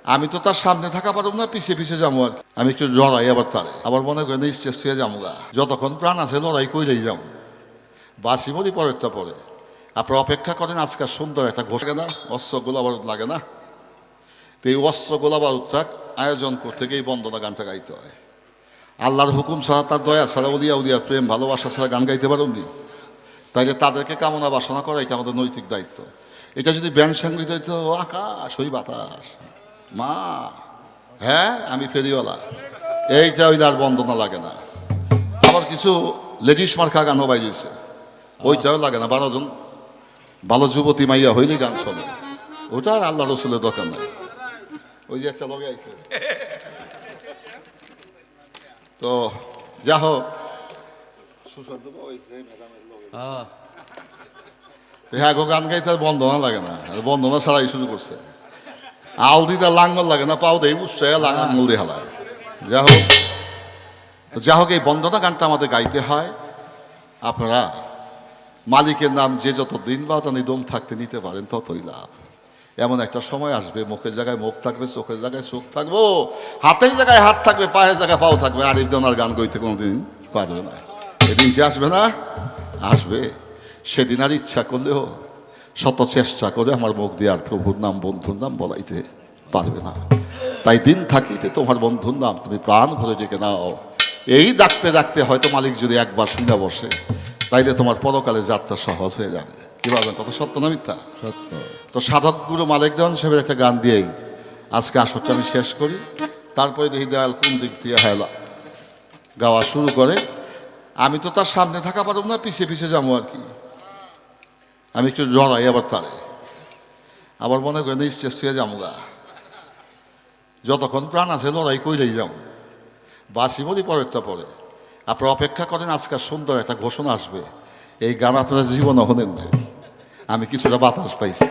আমি তো তার সামনে থাকা পারব না, পিছিয়ে পিছিয়ে যাবো আর কি। আমি একটু লড়াই আবার তারে আবার মনে করেন স্টেজ থেকে যাবো গা, যতক্ষণ প্রাণ আছে লড়াই করেই যাবো, বাসি মরি পরেরটা পরে। আপনারা অপেক্ষা করেন, আজকাল সুন্দর একটা ঘোষে না, অস্ত্র গোলা বারুদ লাগে না, তো এই অস্ত্র গোলা বারুদটা আয়োজন করতে গিয়ে এই বন্দনা গানটা গাইতে হয়। আল্লাহর হুকুম ছাড়া, তার দয়া ছাড়া, উলিয়া উলিয়ার প্রেম ভালোবাসা ছাড়া গান গাইতে পারেননি। তাইলে তাদেরকে কামনা বাসনা করা এটা আমাদের নৈতিক দায়িত্ব। এটা যদি ব্যান্ড সঙ্গীত হইতো, আকাশ ওই বাতাস, মা হ্যাঁ আমি ফেরিওয়ালা, এইটা ওই আর বন্দনা লাগে না। আবার কিছু লেডিস মার্কা গানও বাইরেছে, ওইটাও লাগে না। 12 জন ভালো যুবতী মাইয়া হইলে গান শোনে, ওটা আর আল্লাহ রসুলের দরকার নাই। ওই যে একটা লগে আইছে, তো যা হোক হ্যাঁ গো, গান গাইতে আর বন্দনা লাগে না, বন্দনা ছাড়াই শুরু করছে। আলদিতে লাঙ্গল লাগে না, পাও দেই বুঝছে লাঙ্গল দিয়ে হালায়। যা হোক এই বন্দনা গানটা আমাদের গাইতে হয়। আপনারা মালিকের নাম যে যত দিন বাজানি দম থাকতে নিতে পারেন ততই লাভ। এমন একটা সময় আসবে, মুখের জায়গায় মুখ থাকবে, চোখের জায়গায় চোখ থাকবো, হাতের জায়গায় হাত থাকবে, পায়ের জায়গায় পাও থাকবে, আর একজন আর গান গাইতে কোনোদিন পারবে না। এদিন কি আসবে না? আসবে। সেদিন আর ইচ্ছা করলেও শত চেষ্টা করে আমার মুখ দিয়ে আর প্রভুর নাম, বন্ধুর নাম বলাইতে পারবে না। তাই দিন থাকিতে তোমার বন্ধুর নাম তুমি প্রাণ ভরে ডেকে নাও। এই ডাকতে ডাকতে হয়তো মালিক যদি একবার শুনে বসে, তাইলে তোমার পরকালে যাত্রা সহজ হয়ে যাবে। কি বলবেন, কত সত্য না মিথ্যা? সত্য। তো সাধক গুরু মালিক দেওয়ান সাহেবের একটা গান দিয়েই আজকে আসরটা আমি শেষ করি। তারপরে দেখি দয়াল কোন দিক দিয়ে হেলা গাওয়া শুরু করে। আমি তো তার সামনে থাকা পারব না, পিছিয়ে পিছিয়ে যাবো আর কি। আমি একটু লড়াই আবার তারে আবার মনে করেন স্টেজ থেকে যাবো গা, যতক্ষণ প্রাণ আছে লড়াই করেই যাবো, বাসি মরি পরেরটা পরে। আপনারা অপেক্ষা করেন, আজকাল সুন্দর একটা ঘোষণা আসবে। এই গান আপনারা জীবনে হলেন নাই, আমি কিছুটা বাতাস পাইছি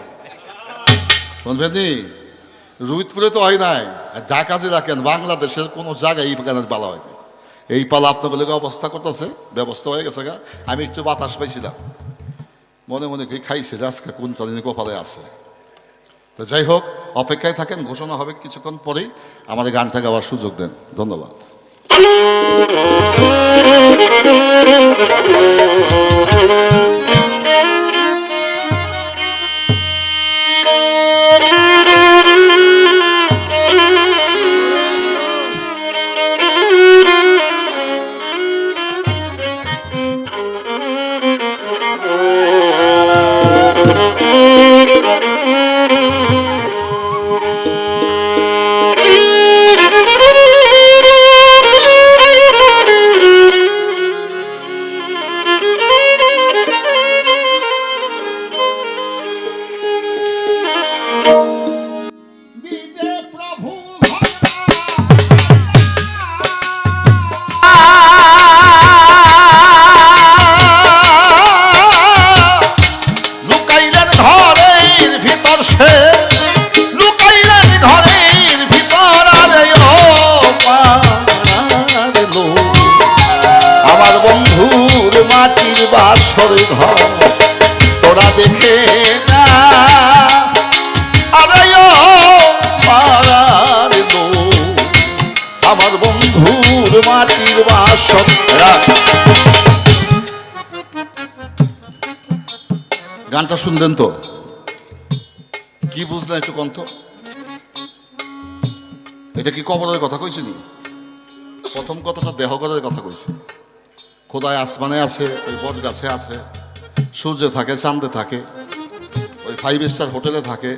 শুনবেন নি। রুইতপুরে তো হয় নাই, ঢাকা যে রাখেন বাংলাদেশের কোনো জায়গায় এই গানের পালা হয়নি। এই পালা আপনাদের অবস্থা করতেছে, ব্যবস্থা হয়ে গেছে গা। আমি একটু বাতাস পাইছিলাম, মনে মনে কি খাইছে আজকে কোনটা দিনে কপালে আছে। তো যাই হোক, অপেক্ষায় থাকেন, ঘোষণা হবে কিছুক্ষণ পরেই। আমাদের গানটা গাওয়ার সুযোগ দেন। ধন্যবাদ। মাটির বাসর ঘর তোরা দেখে না, আরে ও পাড়ার লোক, আমার বন্ধুর মাটির বাসর। গানটা শুনলেন তো? কি বুঝলেন একটু কণ্ঠ? এটা কি কবরের কথা কইছি নি? প্রথম কথাটা দেহগরের কথা কইছি। খোদায় আসমানে আছে, ওই বট গাছে আছে, সূর্যে থাকে, চাঁদে থাকে, ওই 5 স্টার হোটেলে থাকে,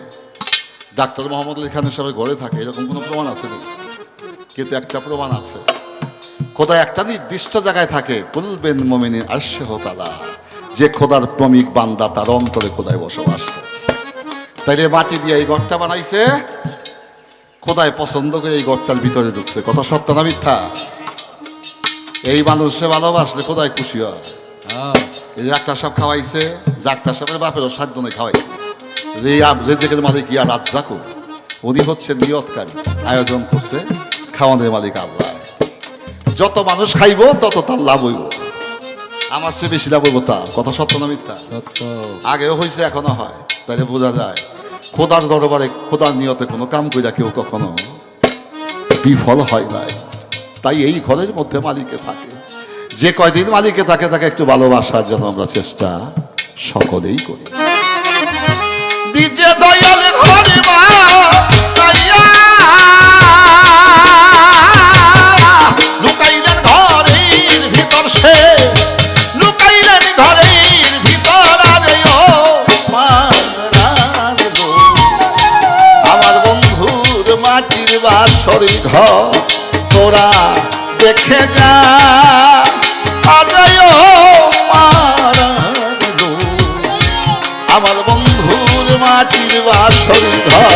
ডাক্তার মোহাম্মদ আলী খানের সাহেবের ঘরে থাকে, এরকম কোনো প্রমাণ আছে না? কিন্তু একটা প্রমাণ আছে, খোদা একটা নির্দিষ্ট জায়গায় থাকে। বলবেন মুমিনিন আরশে তাআলা, যে খোদার প্রেমিক বান্দা তার অন্তরে খোদায় বসবাস করে। তাইলে মাটি দিয়ে এই ঘরটা বানাইছে, খোদায় পছন্দ করে এই ঘরটার ভিতরে ঢুকছে। কথা সত্য না মিথ্যা? এই মানুষে ভালোবাসলে খোদায় খুশি হয়। এই ডাক্তার সাহেব খাওয়াইছে, ডাক্তার সাহেবের বাপেরও সাধ্য নেই খাওয়াই। রেজেকের মালিক ইয়া রাজ্জাকু, উনি হচ্ছে নিয়তকারী, আয়োজন করছে, খাওয়ানোর মালিক আল্লাহ। যত মানুষ খাইব তত তার লাভ হইব, আমার চেয়ে বেশি লাভ হইব তার। কথা সত্য না মিথ্যা? সত্য। আগেও হয়েছে, এখনো হয়। তাহলে বোঝা যায় খোদার দরবারে খোদার নিয়তে কোনো কাম কইরা কেউ কখনো বিফল হয় নাই। তাই এই ঘরের মধ্যে মালিকে থাকে, যে কয়দিন মালিকে থাকে তাকে একটু ভালোবাসার জন্য আমরা চেষ্টা সকলেই করি। নিজে দয়াল ঘরে লুকাইলেন ঘরের ভিতর, সে লুকাইলেন ঘরের ভিতর। আমার বন্ধুর মাটির বাসরি ঘর তোরা দেখে যা, আমার বন্ধুর মাটির বাসরি ঘর।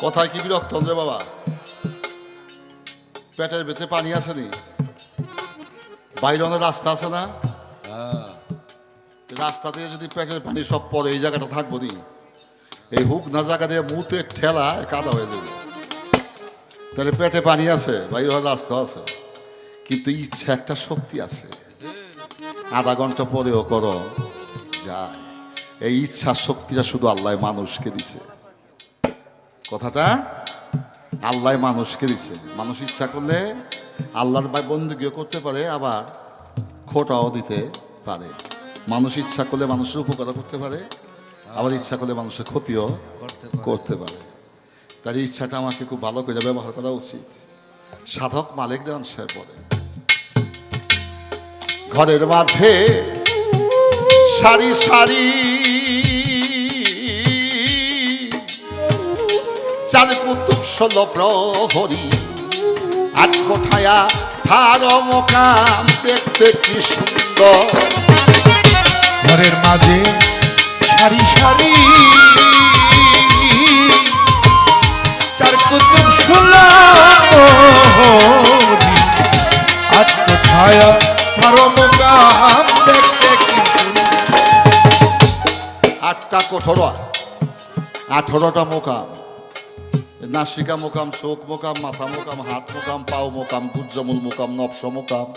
কথায় কি বিরক্ত রে বাবা? পেটের ভেতরে পানি আছে নি? বাইরনের রাস্তা আছে না? রাস্তা দিয়ে যদি পেটের পানি সব পরে এই জায়গাটা থাকবো নি? এই হুক না জায়গা দিয়ে মুহূর্তে ঠেলা কাদা হয়ে যাবে। তাহলে পেটে পানি আছে, বাইর রাস্তা আছে, কিন্তু ইচ্ছা একটা শক্তি আছে। আধা ঘন্টা পরেও করো যায়। এই ইচ্ছা শক্তিটা শুধু আল্লাহ মানুষকে দিছে। কথাটা আল্লাহ মানুষকে দিছে। মানুষ ইচ্ছা করলে আল্লাহর বন্দুকিও করতে পারে, আবার খোটাও দিতে পারে। মানুষ ইচ্ছা করলে মানুষের উপকার করতে পারে, আবার ইচ্ছা করলে মানুষের ক্ষতিও করতে পারে। তার ইচ্ছাটা আমাকে খুব ভালো করে ব্যবহার করা উচিত। সাধক মালিক দেওয়ান সে বলে, ঘরের মাঝে সারি সারি চার কুতুব 16 প্রহরী, আট কোঠায়া থার মোকাম দেখতে কি সুন্দর। ঘরের মাঝে সারি সারি চার কুতুব 16, আট কোঠায়া থার মোকাম দেখতে কি সুন্দর। 8টা কোঠরা, 18টা মোকাম। নাসিকা মোকাম, চোখ মোকাম, মাথা মোকাম, হাত মোকাম, পাও মোকাম, গুজ্জমূল মোকাম, নবস মোকাম।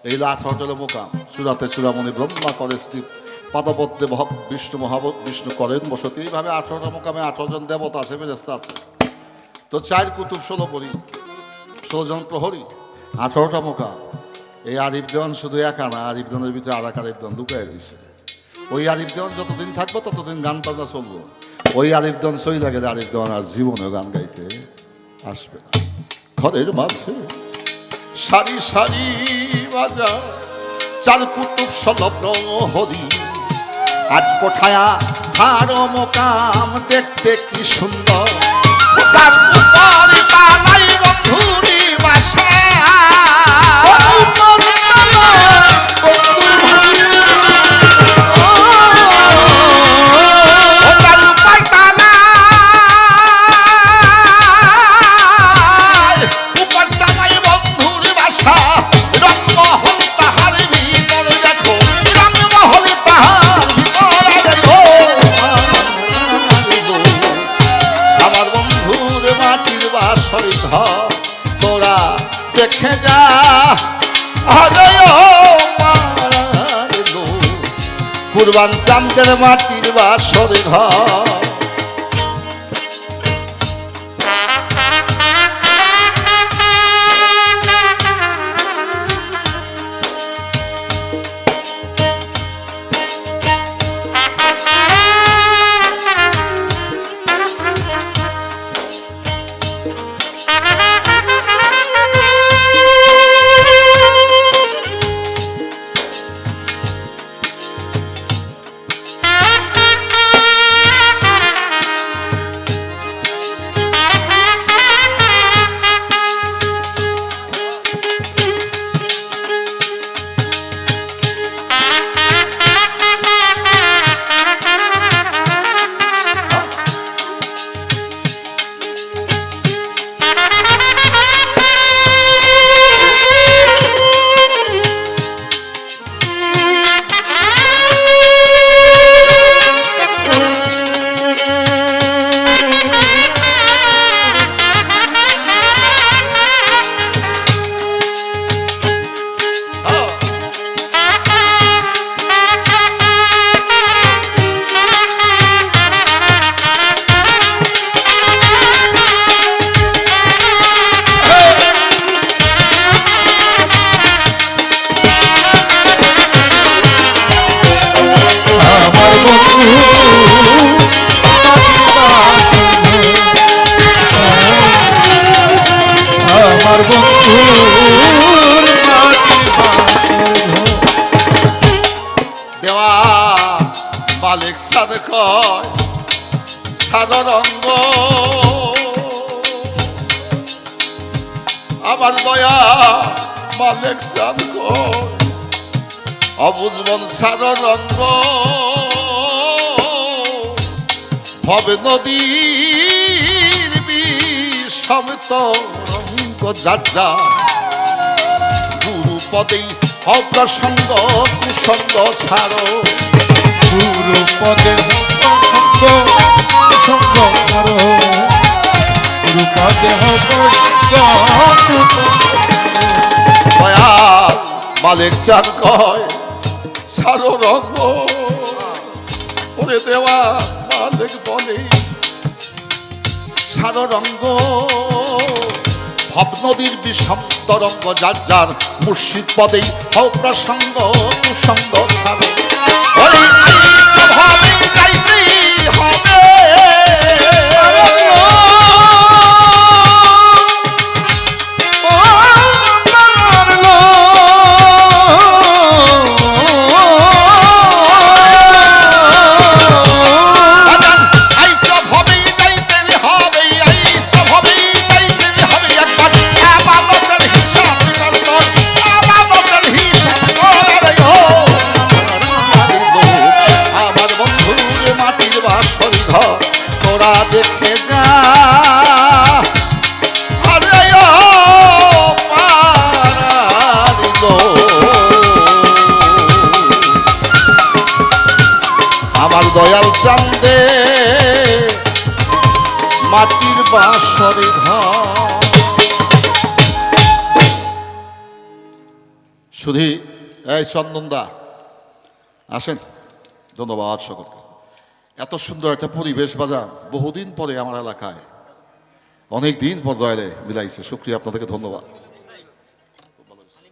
এই 18টা মোকাম। চূড়াতে চূড়ামণি ব্রহ্মা করে স্থির, পাদপদ্মে বিষ্ণু বিষ্ণু করেন বসতি। এইভাবে 18টা মোকামে 18 জন দেবতা আছে, ফেরেশতা আছে। তো 4 কুতুব 16 পরি, 16 জন প্রহরী, 18টা মোকাম। এই আরিফ দেওয়ান শুধু একা না, আরিফ দেওয়ানের ভিতরে আর এক আরিফ দেওয়ান লুকায় রয়েছে। ওই আরিফ দেওয়ান যতদিন থাকবো ততদিন গান বাজনা চলবো। ওই আরিফ দেওয়ান সই লাগে, আরিফ দেওয়ান আর জীবনেও গান গাইতে আসবে না। ঘরের মাঝে সারি সারি বাজা চার কুতুব 16 প্রহরী, আজ কোঠায়া থার মোকাম দেখতে কি সুন্দর। তার উপরে তালাই বন্ধুরি বাসা, তোরা দেখে যা। কুরবান চাঁদের মাটির বাসর ঘর। মালিক চান কয় অবুজবন সার রঙ্গ ভবে নদীর বিষমিত রঙ্গ যাজ্জা গুরু পদেই অপ্রসঙ্গ কুসঙ্গ ছাড়ো গুরু পদে সঙ্গ সঙ্গ ছাড়ো গুরু পদে সঙ্গ দয়াল মালিক চান কয় সারো রঙ্গ ওরে দেওয়া মালিক বলে সারো রঙ্গ ভব নদীর বিষম তরঙ্গ যার যার মুর্শিদ পদেই অপ্রসঙ্গ কুসঙ্গ ছাড়ো ওরে আইচ ভাবে যাইতেই হবে দেখে যা আরে ও পারার আমার দয়াল চান্দে মাটির বাঁশরে ঘর শুধু এই চন্দনদা আসেন ধন্যবাদ সকলকে এত সুন্দর একটা পরিবেশ বাজার বহুদিন পরে আমার এলাকায় অনেক দিন পর দয়ালে মিলাইছে শুক্রিয়া আপনাদেরকে ধন্যবাদ